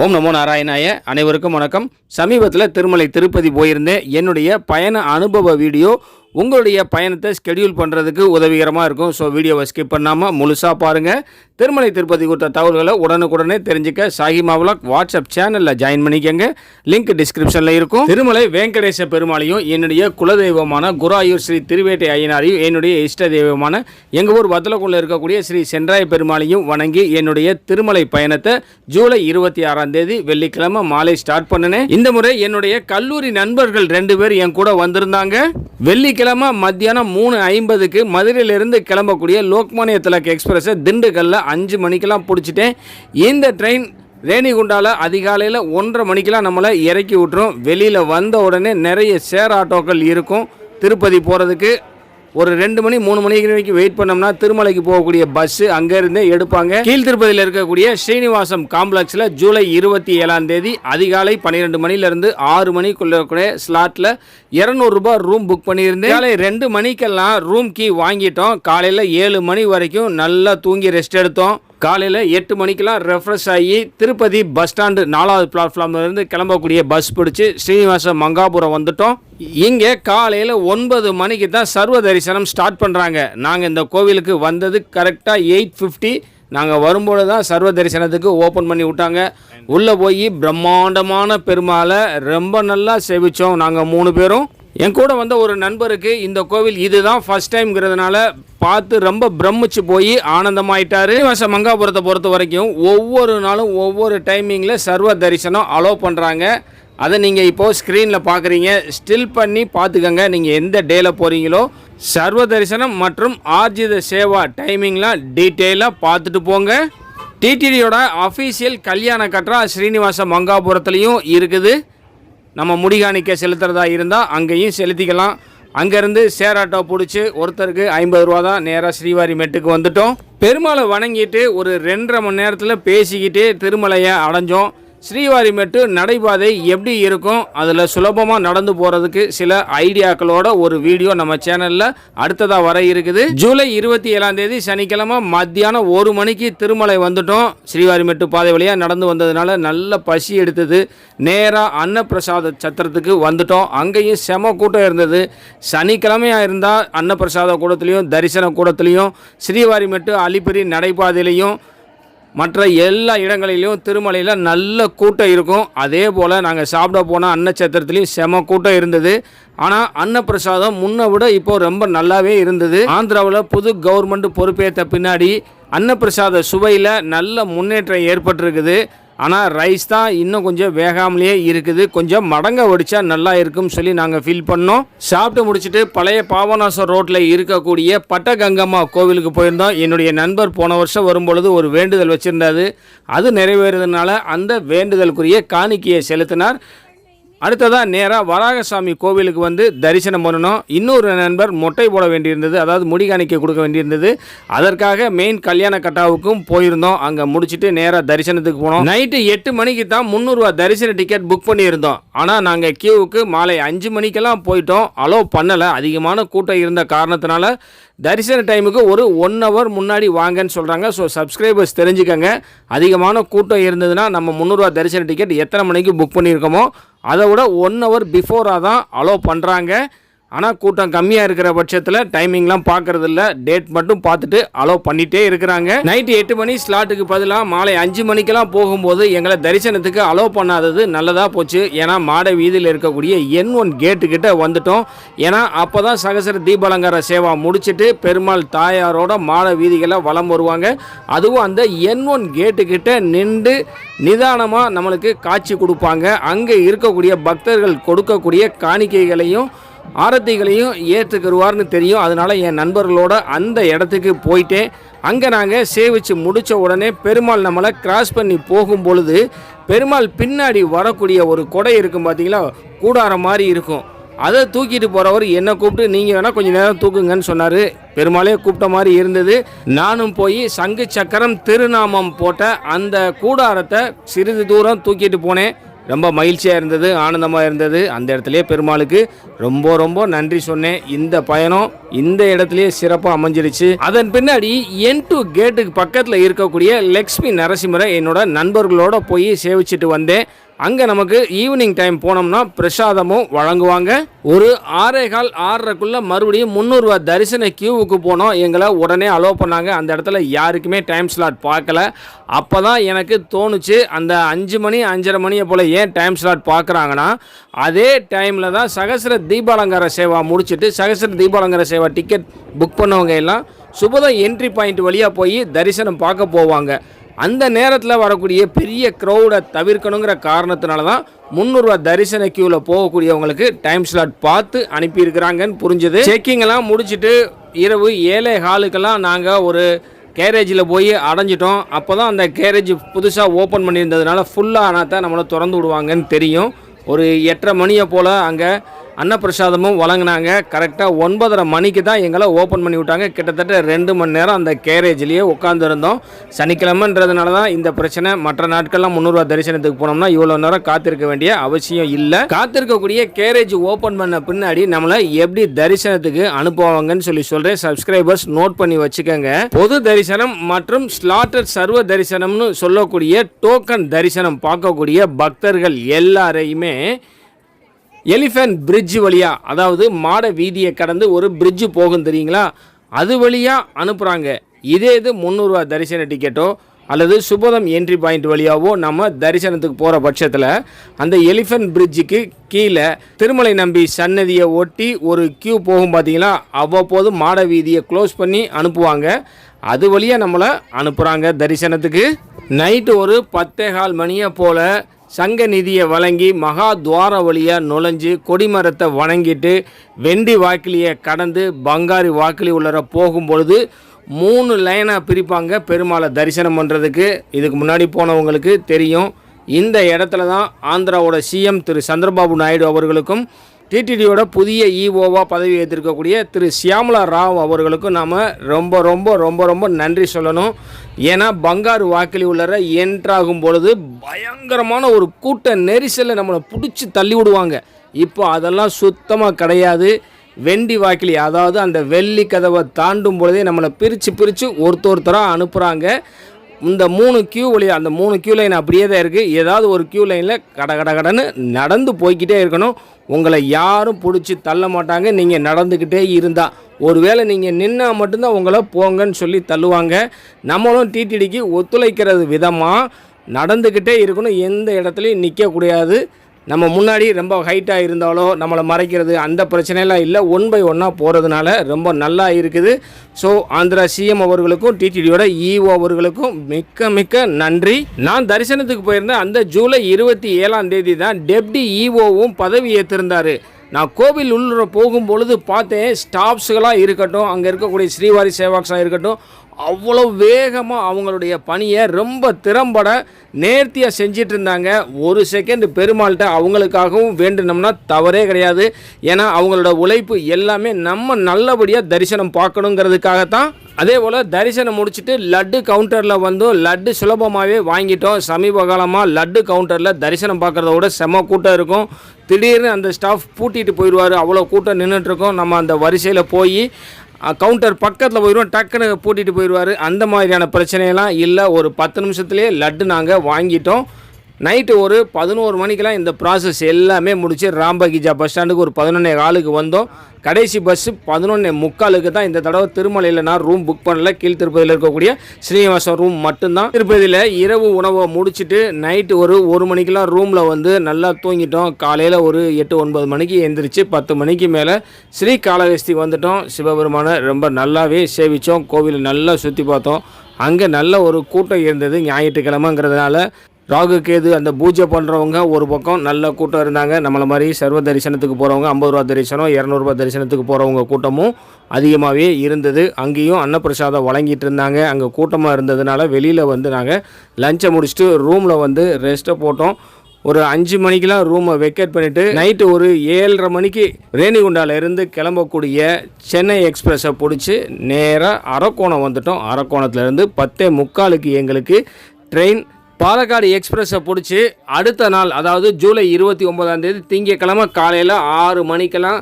ஓம் நமோ நாராயணாய. அனைவருக்கும் வணக்கம். சமீபத்தில் திருமலை திருப்பதி போயிருந்தேன். என்னுடைய பயண அனுபவ வீடியோ உங்களுடைய பயணத்தை ஸ்கெடியூல் பண்ணுறதுக்கு உதவிகரமாக இருக்கும். ஸோ வீடியோவை ஸ்கிப் பண்ணாமல் முழுசாக பாருங்கள். திருமலை திருப்பதி குறித்த தகவல்களை உடனுக்குடனே தெரிஞ்சுக்க சாகிமா விலாக் வாட்ஸ்அப் சேனலில் ஜாயின் பண்ணிக்கங்க. லிங்க் டிஸ்கிரிப்ஷனில் இருக்கும். திருமலை வெங்கடேச பெருமாளையும் என்னுடைய குலதெய்வமான குராயூர் ஸ்ரீ திருவேட்டை ஐயனாரையும் என்னுடைய இஷ்ட தெய்வமான எங்கள் ஊர் வத்தலக்குள்ள இருக்கக்கூடிய ஸ்ரீ சென்றாய பெருமாளையும் வணங்கி என்னுடைய திருமலை பயணத்தை ஜூலை 26 வெள்ளிக்கிழமை மாலை ஸ்டார்ட் பண்ணினேன். இந்த முறை என்னுடைய கல்லூரி நண்பர்கள் 2 பேர் என் கூட வந்திருந்தாங்க. வெள்ளிக்கிழமை மத்தியானம் 3:50 மதுரையிலிருந்து கிளம்பக்கூடிய லோக்மானிய திலக் எக்ஸ்பிரஸை திண்டுக்கல்ல 5 மணிக்கெல்லாம் பிடிச்சிட்டேன். இந்த ட்ரெயின் ரேணிகுண்டாவில் அதிகாலையில் 1:30 மணிக்கெல்லாம் நம்மளை இறக்கி விட்டுரும். வெளியில் வந்த உடனே நிறைய ஷேர் ஆட்டோக்கள் இருக்கும். திருப்பதி போகிறதுக்கு ஒரு 2 மணி 3 மணிக்கு வரைக்கும் வெயிட் பண்ணோம்னா திருமலைக்கு போகக்கூடிய பஸ்ஸு அங்கேருந்தே எடுப்பாங்க. கீழ் திருப்பதியில் இருக்கக்கூடிய ஸ்ரீனிவாசம் காம்ப்ளெக்ஸில் ஜூலை 27 அதிகாலை 12 மணிலேருந்து 6 மணிக்குள்ள ஸ்லாட்டில் 200 ரூபாய் ரூம் புக் பண்ணியிருந்தேன். காலை 2 மணிக்கெல்லாம் ரூம் கீ வாங்கிட்டோம். காலையில் 7 மணி வரைக்கும் நல்லா தூங்கி ரெஸ்ட் எடுத்தோம். காலையில் 8 மணிக்கெல்லாம் ரெஃப்ரெஷ் ஆகி திருப்பதி பஸ் ஸ்டாண்டு 4வது பிளாட்ஃபார்ம்லேருந்து கிளம்பக்கூடிய பஸ் பிடிச்சி ஸ்ரீனிவாச மங்காபுரம் வந்துட்டோம். இங்கே காலையில் 9 மணிக்கு தான் சர்வ தரிசனம் ஸ்டார்ட் பண்ணுறாங்க. நாங்கள் இந்த கோவிலுக்கு வந்தது கரெக்டாக 8:50. நாங்கள் வரும்போது தான் சர்வ தரிசனத்துக்கு ஓப்பன் பண்ணி விட்டாங்க. உள்ளே போய் பிரம்மாண்டமான பெருமாளை ரொம்ப நல்லா சேவித்தோம். நாங்கள் 3 பேரும். என் கூட வந்த ஒரு நண்பருக்கு இந்த கோவில் இதுதான் ஃபர்ஸ்ட் டைம்ங்கிறதுனால பார்த்து ரொம்ப பிரமிச்சு போய் ஆனந்தமாயிட்டாரு. ஸ்ரீனிவாச மங்காபுரத்தை பொறுத்த வரைக்கும் ஒவ்வொரு நாளும் ஒவ்வொரு டைமிங்கில் சர்வ தரிசனம் அலோவ் பண்ணுறாங்க. அதை நீங்கள் இப்போது ஸ்க்ரீனில் பார்க்குறீங்க. ஸ்டில் பண்ணி பார்த்துக்கங்க. நீங்கள் எந்த டேயில் போகிறீங்களோ சர்வ தரிசனம் மற்றும் ஆர்ஜித சேவா டைமிங்லாம் டீட்டெயிலாக பார்த்துட்டு போங்க. டிடிடியோட அஃபீஷியல் கல்யாண கட்ரா ஸ்ரீனிவாச மங்காபுரத்துலேயும் இருக்குது. நம்ம முடிகாணிக்க செலுத்துறதா இருந்தால் அங்கேயும் செலுத்திக்கலாம். அங்கேருந்து ஷேர் ஆட்டோ பிடிச்சி ஒருத்தருக்கு 50 ரூபா தான். நேராக ஸ்ரீவாரி மெட்டுக்கு வந்துட்டோம். பெருமாளை வணங்கிட்டு ஒரு 2.5 மணி நேரத்தில் பேசிக்கிட்டே திருமலையை அடைஞ்சோம். ஸ்ரீவாரி மெட்டு நடைபாதை எப்படி இருக்கும், அதில் சுலபமாக நடந்து போகிறதுக்கு சில ஐடியாக்களோட ஒரு வீடியோ நம்ம சேனலில் அடுத்ததாக வர இருக்குது. ஜூலை 27 சனிக்கிழமை மத்தியானம் 1 மணிக்கு திருமலை வந்துட்டோம். ஸ்ரீவாரி மெட்டு பாதை வழியாக நடந்து வந்ததுனால நல்ல பசி எடுத்தது. நேராக அன்னப்பிரசாத சத்திரத்துக்கு வந்துட்டோம். அங்கேயும் செம கூட்டம் இருந்தது. சனிக்கிழமையாக இருந்தால் அன்னப்பிரசாத கூடத்துலேயும் தரிசன கூடத்துலேயும் ஸ்ரீவாரி மெட்டு அலிப்பிரி நடைபாதையிலையும் மற்ற எல்லா இடங்களிலும் திருமலையில் நல்ல கூட்டம் இருக்கும். அதே போல் நாங்கள் சாப்பிட போனால் அன்னச்சத்திரத்துலேயும் செம கூட்டம் இருந்தது. ஆனால் அன்னப்பிரசாதம் முன்னை விட இப்போது ரொம்ப நல்லாவே இருந்தது. ஆந்திராவில் புது கவர்மெண்ட் பொறுப்பேற்ற பின்னாடி அன்னப்பிரசாத சுவையில் நல்ல முன்னேற்றம் ஏற்பட்டிருக்குது. ஆனால் ரைஸ் தான் இன்னும் கொஞ்சம் வேகாமலேயே இருக்குது. கொஞ்சம் மடங்க வடித்தா நல்லா இருக்கும்னு சொல்லி நாங்கள் ஃபீல் பண்ணோம். சாப்பிட்டு முடிச்சுட்டு பழைய பாபநாசம் ரோட்டில் இருக்கக்கூடிய பட்டகங்கம்மா கோவிலுக்கு போயிருந்தோம். என்னுடைய நண்பர் போன வருஷம் வரும்பொழுது ஒரு வேண்டுதல் வச்சுருந்தாரு. அது நிறைவேறதுனால அந்த வேண்டுதலுக்குரிய காணிக்கையை செலுத்தினார். அடுத்ததாக நேராக வராகசாமி கோவிலுக்கு வந்து தரிசனம் பண்ணணும். இன்னொரு நண்பர் மொட்டை போட வேண்டியிருந்தது, அதாவது முடிகாணிக்கை கொடுக்க வேண்டியிருந்தது. அதற்காக மெயின் கல்யாண கட்டாவுக்கும் போயிருந்தோம். அங்கே முடிச்சுட்டு நேராக தரிசனத்துக்கு போனோம். நைட்டு 8 மணிக்கு தான் 300 ரூபா தரிசன டிக்கெட் புக் பண்ணியிருந்தோம். ஆனால் நாங்கள் கியூவுக்கு மாலை 5 மணிக்கெல்லாம் போயிட்டோம். அலோவ் பண்ணலை. அதிகமான கூட்டம் இருந்த காரணத்தினால தரிசன டைமுக்கு ஒரு 1 ஹவர் முன்னாடி வாங்கன்னு சொல்கிறாங்க. ஸோ சப்ஸ்கிரைபர்ஸ் தெரிஞ்சுக்கங்க. அதிகமான கூட்டம் இருந்ததுன்னா நம்ம 300 ரூபா தரிசன டிக்கெட் எத்தனை மணிக்கு புக் பண்ணியிருக்கோமோ அதை விட 1 ஹவர் பிஃபோராக தான் அலோவ் பண்ணுறாங்க. ஆனால் கூட்டம் கம்மியாக இருக்கிற பட்சத்தில் டைமிங்லாம் பார்க்குறதில்ல. டேட் மட்டும் பார்த்துட்டு அலோவ் பண்ணிகிட்டே இருக்கிறாங்க. நைட்டு 8 மணி ஸ்லாட்டுக்கு பதிலாக மாலை 5 மணிக்கெல்லாம் போகும்போது எங்களை தரிசனத்துக்கு அலோவ் பண்ணாதது நல்லதாக போச்சு. ஏன்னா மாட வீதியில் இருக்கக்கூடிய N1 கேட்டுக்கிட்ட வந்துட்டோம். ஏன்னா அப்போ தான் சகசர தீபாலங்கார சேவா முடிச்சுட்டு பெருமாள் தாயாரோட மாட வீதிகளை வலம் வருவாங்க. அதுவும் அந்த N1 கேட்டுக்கிட்ட நின்று நிதானமாக நம்மளுக்கு காட்சி கொடுப்பாங்க. அங்கே இருக்கக்கூடிய பக்தர்கள் கொடுக்கக்கூடிய காணிக்கைகளையும் ஆரத்திகளையும் ஏற்றுக்குருவார்னு தெரியும். அதனால் என் நண்பர்களோட அந்த இடத்துக்கு போயிட்டேன். அங்கே நாங்கள் சேவிச்சு முடித்த உடனே பெருமாள் நம்மளை கிராஸ் பண்ணி போகும் பொழுது பெருமாள் பின்னாடி வரக்கூடிய ஒரு கொடை இருக்கும் பார்த்தீங்களா, கூடாரம் மாதிரி இருக்கும். அதை தூக்கிட்டு போகிறவர் என்னை கூப்பிட்டு நீங்கள் வேணால் கொஞ்சம் நேரம் தூக்குங்கன்னு சொன்னார். பெருமாளே கூப்பிட்ட மாதிரி இருந்தது. நானும் போய் சங்கு சக்கரம் திருநாமம் போட்ட அந்த கூடாரத்தை சிறிது தூரம் தூக்கிட்டு போனேன். ரொம்ப மகிழ்ச்சியாக இருந்தது, ஆனந்தமாக இருந்தது. அந்த இடத்துலையே பெருமாளுக்கு ரொம்ப ரொம்ப நன்றி சொன்னேன். இந்த பயணம் இந்த இடத்துலயே சிறப்பாக அமைஞ்சிருச்சு. அதன் பின்னாடி N2 கேட்டுக்கு பக்கத்தில் இருக்கக்கூடிய லக்ஷ்மி நரசிம்மரை என்னோட நண்பர்களோட போய் சேவிச்சுட்டு வந்தேன். அங்கே நமக்கு ஈவினிங் டைம் போனோம்னா பிரசாதமும் வழங்குவாங்க. ஒரு 6:15 6:30க்குள்ள மறுபடியும் 300 ரூபா தரிசன கியூவுக்கு போனோம். எங்களை உடனே அலோவ் பண்ணாங்க. அந்த இடத்துல யாருக்குமே டைம் ஸ்லாட் பார்க்கல. அப்போ தான் எனக்கு தோணுச்சு, அந்த 5 மணி 5:30 மணியை போல் ஏன் டைம் ஸ்லாட் பார்க்குறாங்கன்னா, அதே டைமில் தான் சகஸ்ர தீபாலங்கார சேவா முடிச்சுட்டு சகஸ்ர தீபாலங்கார சேவா டிக்கெட் புக் பண்ணவங்க எல்லாம் சுபதம் என்ட்ரி பாயிண்ட் வழியாக போய் தரிசனம் பார்க்க போவாங்க. அந்த நேரத்தில் வரக்கூடிய பெரிய க்ரௌடை தவிர்க்கணுங்கிற காரணத்தினால தான் 300 ரூபா தரிசன கியூவில் போகக்கூடியவங்களுக்கு டைம் ஸ்லாட் பார்த்து அனுப்பியிருக்கிறாங்கன்னு புரிஞ்சுது. செக்கிங்கெல்லாம் முடிச்சுட்டு இரவு 7:15க்கெல்லாம் நாங்கள் ஒரு கேரேஜில் போய் அடைஞ்சிட்டோம். அப்போ தான் அந்த கேரேஜ் புதுசாக ஓப்பன் பண்ணியிருந்ததுனால ஃபுல்லாக ஆனால் தான் நம்மளை திறந்து விடுவாங்கன்னு தெரியும். ஒரு 8:30 மணியை போல் அங்கே அன்னப்பிரசாதமும் வழங்கினாங்க. கரெக்டாக 9:30 மணிக்கு தான் எங்களை ஓப்பன் பண்ணி விட்டாங்க. கிட்டத்தட்ட 2 மணி நேரம் அந்த கேரேஜ்லேயே உட்காந்துருந்தோம். சனிக்கிழமைன்றதுனால தான் இந்த பிரச்சனை. மற்ற நாட்கள்லாம் 300 ரூபா தரிசனத்துக்கு போனோம்னா இவ்வளோ நேரம் காத்திருக்க வேண்டிய அவசியம் இல்லை. காத்திருக்கக்கூடிய கேரேஜ் ஓப்பன் பண்ண பின்னாடி நம்மளை எப்படி தரிசனத்துக்கு அனுப்புவாங்கன்னு சொல்கிறேன். சப்ஸ்கிரைபர்ஸ் நோட் பண்ணி வச்சுக்கோங்க. பொது தரிசனம் மற்றும் ஸ்லாட்டர் சர்வ தரிசனம்னு சொல்லக்கூடிய டோக்கன் தரிசனம் பார்க்கக்கூடிய பக்தர்கள் எல்லாரையுமே எலிஃபென்ட் பிரிட்ஜ் வழியாக, அதாவது மாட வீதியை கடந்து ஒரு பிரிட்ஜு போகும் தெரியுங்களா, அது வழியாக அனுப்புகிறாங்க. இதே இது 300 ரூபா தரிசன டிக்கெட்டோ அல்லது சுபதம் என்ட்ரி பாயிண்ட் வழியாவோ நம்ம தரிசனத்துக்கு போகிற பட்சத்தில் அந்த எலிஃபென்ட் பிரிட்ஜுக்கு கீழே திருமலை நம்பி சன்னதியை ஒட்டி ஒரு கியூ போகும் பார்த்தீங்களா, அவ்வப்போது மாட வீதியை க்ளோஸ் பண்ணி அனுப்புவாங்க. அது வழியாக நம்மளை அனுப்புகிறாங்க தரிசனத்துக்கு. நைட்டு ஒரு 10:15 மணியை போல் சங்க நிதியை வழங்கி மகா துவார வழியாக நுழைஞ்சு கொடிமரத்தை வணங்கிட்டு வெண்டி வாக்கிலியை கடந்து பங்காரி வாக்கிலி உள்ளர போகும்பொழுது 3 லைனாக பிரிப்பாங்க பெருமாளை தரிசனம் பண்ணுறதுக்கு. இதுக்கு முன்னாடி போனவங்களுக்கு தெரியும். இந்த இடத்துல தான் ஆந்திராவோட சிஎம் திரு சந்திரபாபு நாயுடு அவர்களுக்கும் டிடிடியோட புதிய இஓவாக பதவி ஏற்றிருக்கக்கூடிய திரு சியாமலா ராவ் அவர்களுக்கும் நாம் ரொம்ப ரொம்ப ரொம்ப ரொம்ப நன்றி சொல்லணும். ஏன்னா பங்காரு வாக்கிலி உள்ளர என்ட்ராகும் பொழுது பயங்கரமான ஒரு கூட்ட நெரிசலை நம்மளை பிடிச்சி தள்ளி விடுவாங்க. இப்போ அதெல்லாம் சுத்தமாக கிடையாது. வெண்டி வாக்கிலி, அதாவது அந்த வெள்ளி கதவை தாண்டும் பொழுதே நம்மளை பிரித்து ஒருத்தராக அனுப்புகிறாங்க. இந்த 3 கியூ வழியாக, அந்த 3 கியூ லைன் அப்படியே தான் இருக்குது. ஏதாவது ஒரு கியூ லைனில் கடன்னு நடந்து போய்கிட்டே இருக்கணும். உங்களை யாரும் பிடிச்சி தள்ள மாட்டாங்க. நீங்கள் நடந்துக்கிட்டே இருந்தால், ஒருவேளை நீங்கள் நின்னால் மட்டும்தான் உங்களை போங்கன்னு சொல்லி தள்ளுவாங்க. நம்மளும் டிடிடிக்கு ஒத்துழைக்கிறது விதமாக நடந்துக்கிட்டே இருக்கணும். எந்த இடத்துலையும் நிற்கக்கூடாது. நம்ம முன்னாடி ரொம்ப ஹைட்டாக இருந்தாலோ நம்மளை மறைக்கிறது அந்த பிரச்சனையெல்லாம் இல்லை. 1 by 1 போகிறதுனால ரொம்ப நல்லா இருக்குது. ஸோ ஆந்திரா சிஎம் அவர்களுக்கும் டிடிடியோட இஓ அவர்களுக்கும் மிக்க மிக்க நன்றி. நான் தரிசனத்துக்கு போயிருந்தேன். அந்த ஜூலை 27ஆம் தேதி தான் டெப்டி இஓவும் பதவி ஏற்றிருந்தார். நான் கோவில் உள்ள போகும்பொழுது பார்த்தேன், ஸ்டாஃப்ஸுகளாக இருக்கட்டும், அங்கே இருக்கக்கூடிய ஸ்ரீவாரி சேவாக்ஸாக இருக்கட்டும், அவ்வளோ வேகமாக அவங்களுடைய பணியை ரொம்ப திறம்பட நேர்த்தியாக செஞ்சிட்டு இருந்தாங்க. ஒரு செகண்ட் பெருமாள்கிட்ட அவங்களுக்காகவும் வேண்டினோம்னா தவறே கிடையாது. ஏன்னா அவங்களோட உழைப்பு எல்லாமே நம்ம நல்லபடியாக தரிசனம் பார்க்கணுங்கிறதுக்காகத்தான். அதே போல் தரிசனம் முடிச்சுட்டு லட்டு கவுண்டரில் லட்டு சுலபமாகவே வாங்கிட்டோம். சமீப காலமாக லட்டு கவுண்டரில் தரிசனம் பார்க்குறத விட செம கூட்டம் இருக்கும். திடீர்னு அந்த ஸ்டாஃப் பூட்டிட்டு போயிடுவார். அவ்வளோ கூட்டம் நின்றுட்டுருக்கோம். நம்ம அந்த வரிசையில் போய் கவுண்டர் பக்கத்தில் போயிடுவோம், டக்குன்னு பூட்டிட்டு போயிடுவார். அந்த மாதிரியான பிரச்சனையெல்லாம் இல்லை. ஒரு 10 நிமிஷத்துலேயே லட்டு நாங்கள் வாங்கிட்டோம். நைட்டு ஒரு 11 மணிக்கெலாம் இந்த ப்ராசஸ் எல்லாமே முடிச்சு ராம்பகிஜா பஸ் ஸ்டாண்டுக்கு ஒரு 11:15க்கு வந்தோம். கடைசி பஸ்ஸு 11:45 தான். இந்த தடவை திருமலையில் நான் ரூம் புக் பண்ணல. கீழ் திருப்பதியில் இருக்கக்கூடிய ஸ்ரீனிவாசம் ரூம் மட்டும்தான். திருப்பதியில் இரவு உணவை முடிச்சுட்டு நைட்டு ஒரு 1 மணிக்கெலாம் ரூமில் நல்லா தூங்கிட்டோம். காலையில் ஒரு 8-9 மணிக்கு எழுந்திரிச்சு 10 மணிக்கு மேலே ஸ்ரீ காளஹஸ்தி வந்துட்டோம். சிவபெருமானை ரொம்ப நல்லாவே சேவித்தோம். கோவிலை நல்லா சுற்றி பார்த்தோம். அங்கே நல்ல ஒரு கூட்டம் இருந்தது. ஞாயிற்றுக்கிழமைங்கிறதுனால ராகு கேது அந்த பூஜை பண்ணுறவங்க ஒரு பக்கம் நல்ல கூட்டம் இருந்தாங்க. நம்மளை மாதிரி சர்வ தரிசனத்துக்கு போகிறவங்க 50 ரூபா தரிசனம் 200 ரூபா தரிசனத்துக்கு போகிறவங்க கூட்டமும் அதிகமாகவே இருந்தது. அங்கேயும் அன்னப்பிரசாதம் வழங்கிட்டு இருந்தாங்க. அங்கே கூட்டமாக இருந்ததுனால வெளியில் நாங்கள் லஞ்சை முடிச்சுட்டு ரூமில் ரெஸ்ட்டை போட்டோம். ஒரு 5 மணிக்கெலாம் ரூமை வெக்கேட் பண்ணிவிட்டு நைட்டு ஒரு 7:30 மணிக்கு ரேணிகுண்டாவிலேருந்து கிளம்பக்கூடிய சென்னை எக்ஸ்பிரஸை பிடிச்சி நேராக அரக்கோணம் வந்துட்டோம். அரக்கோணத்துலேருந்து 10:45க்கு எங்களுக்கு ட்ரெயின் பாலக்காடு எக்ஸ்பிரஸை பிடிச்சி அடுத்த நாள், அதாவது ஜூலை 29ஆம் தேதி திங்கட்கிழமை காலையில் 6 மணிக்கெல்லாம்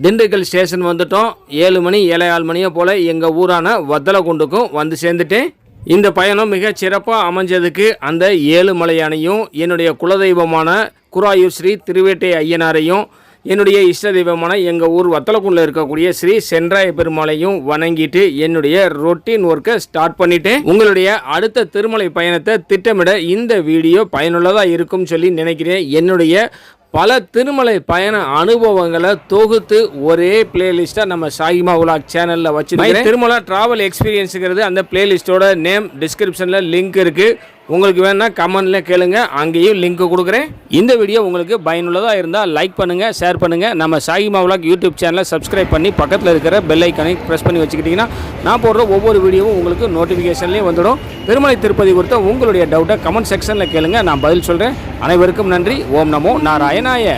திண்டுக்கல் ஸ்டேஷன் வந்துட்டோம். 7 மணி 7:15 மணியை போல் எங்கள் ஊரான வத்தலக்குண்டுக்கும் வந்து சேர்ந்துட்டேன். இந்த பயணம் மிக சிறப்பாக அமைஞ்சதுக்கு அந்த ஏழுமலையானையும் என்னுடைய குலதெய்வமான குராயூர் ஸ்ரீ திருவேட்டை ஐயனாரையும் என்னுடைய இஷ்ட தெய்வமான எங்கள் ஊர் வத்தலக்குண்டில் இருக்கக்கூடிய ஸ்ரீ சென்றாய பெருமாளையும் வணங்கிட்டு என்னுடைய ரொட்டீன் ஒர்க்கை ஸ்டார்ட் பண்ணிட்டேன். உங்களுடைய அடுத்த திருமலை பயணத்தை திட்டமிட இந்த வீடியோ பயனுள்ளதாக இருக்கும்னு சொல்லி நினைக்கிறேன். என்னுடைய பல திருமலை பயண அனுபவங்களை தொகுத்து ஒரே பிளேலிஸ்ட்டாக நம்ம சாகிமா உலாக் சேனலில் வச்சுருக்கேன். திருமலை ட்ராவல் எக்ஸ்பீரியன்ஸுங்கிறது அந்த பிளேலிஸ்ட்டோட நேம் டிஸ்கிரிப்ஷனில் லிங்க் இருக்குது. உங்களுக்கு வேணால் கமெண்ட்ல கேளுங்க, அங்கேயும் லிங்க் கொடுக்குறேன். இந்த வீடியோ உங்களுக்கு பயனுள்ளதாக இருந்தால் லைக் பண்ணுங்கள், ஷேர் பண்ணுங்கள். நம்ம சாகிமா உலாக் யூடியூப் சேனலை சப்ஸ்கிரைப் பண்ணி பக்கத்தில் இருக்கிற பெல் ஐக்கானை ப்ரெஸ் பண்ணி வச்சுக்கிட்டிங்கன்னா நான் போடுற ஒவ்வொரு வீடியோவும் உங்களுக்கு நோட்டிஃபிகேஷன்லேயும் வந்துடும். திருமலை திருப்பதி குறித்த உங்களுடைய டவுட்டை கமெண்ட் செக்ஷனில் கேளுங்க, நான் பதில் சொல்கிறேன். அனைவருக்கும் நன்றி. ஓம் நமோ நாராயணாய.